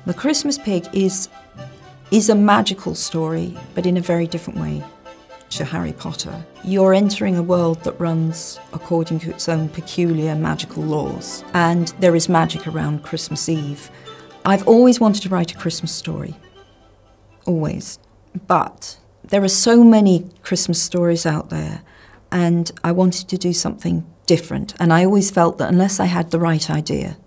The Christmas Pig is a magical story, but in a very different way to Harry Potter. You're entering a world that runs according to its own peculiar magical laws, and there is magic around Christmas Eve. I've always wanted to write a Christmas story, always, but there are so many Christmas stories out there, and I wanted to do something different, and I always felt that unless I had the right idea,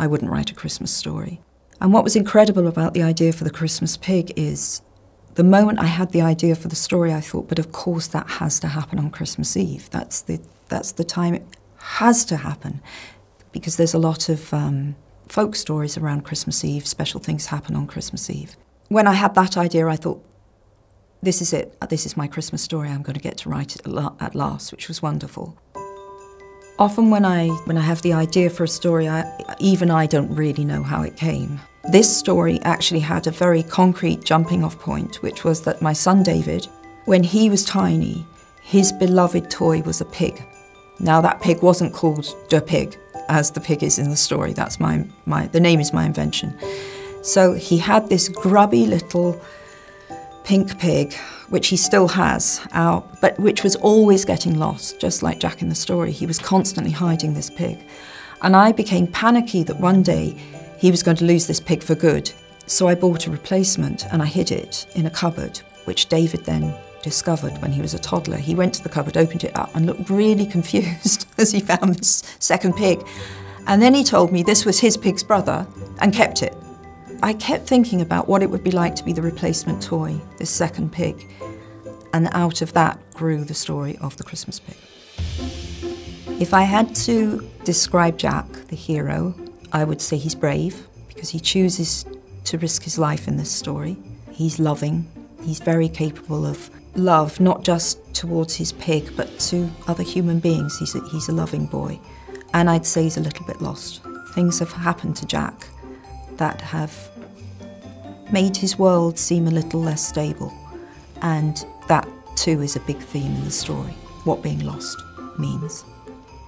I wouldn't write a Christmas story. And what was incredible about the idea for the Christmas Pig is the moment I had the idea for the story, I thought, but of course that has to happen on Christmas Eve. That's the time it has to happen, because there's a lot of folk stories around Christmas Eve, special things happen on Christmas Eve. When I had that idea, I thought, this is it, this is my Christmas story, I'm going to get to write it at last, which was wonderful. Often when I have the idea for a story, even I don't really know how it came. This story actually had a very concrete jumping off point, which was that my son David, when he was tiny, his beloved toy was a pig. Now that pig wasn't called the pig, as the pig is in the story. That's the name is my invention. So he had this grubby little pink pig, which he still has, but which was always getting lost, just like Jack in the story. He was constantly hiding this pig. And I became panicky that one day he was going to lose this pig for good. So I bought a replacement and I hid it in a cupboard, which David then discovered when he was a toddler. He went to the cupboard, opened it up and looked really confused as he found this second pig. And then he told me this was his pig's brother and kept it. I kept thinking about what it would be like to be the replacement toy, this second pig, and out of that grew the story of the Christmas Pig. If I had to describe Jack, the hero, I would say he's brave, because he chooses to risk his life in this story. He's loving, he's very capable of love, not just towards his pig, but to other human beings. He's a loving boy. And I'd say he's a little bit lost. Things have happened to Jack that have made his world seem a little less stable. And that too is a big theme in the story, what being lost means.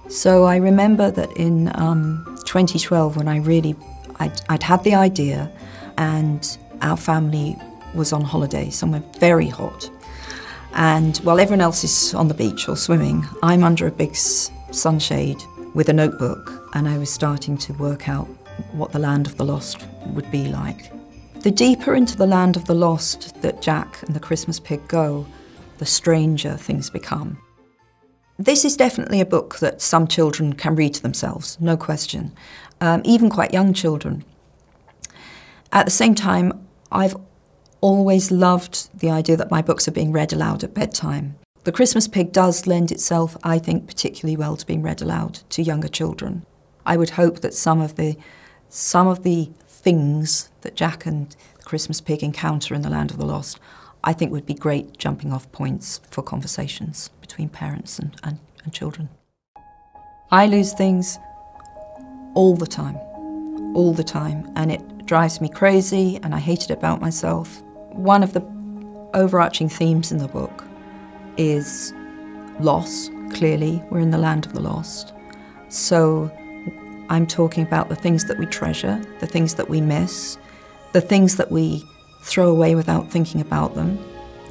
So I remember that in 2012 when I'd had the idea and our family was on holiday somewhere very hot. And while everyone else is on the beach or swimming, I'm under a big sunshade with a notebook, and I was starting to work out what the land of the lost would be like. The deeper into the land of the lost that Jack and the Christmas Pig go, the stranger things become. This is definitely a book that some children can read to themselves, no question, even quite young children. At the same time, I've always loved the idea that my books are being read aloud at bedtime. The Christmas Pig does lend itself, I think, particularly well to being read aloud to younger children. I would hope that some of the things that Jack and the Christmas Pig encounter in the land of the lost, I think would be great jumping off points for conversations between parents and children. I lose things all the time, and it drives me crazy and I hate it about myself. One of the overarching themes in the book is loss, clearly. We're in the land of the lost. So I'm talking about the things that we treasure, the things that we miss, the things that we throw away without thinking about them.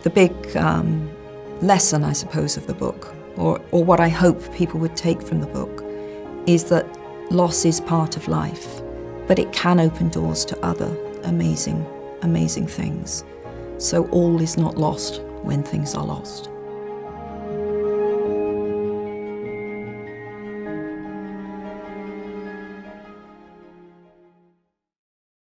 The big lesson, I suppose, of the book, or what I hope people would take from the book, is that loss is part of life, but it can open doors to other amazing, amazing things. So all is not lost when things are lost.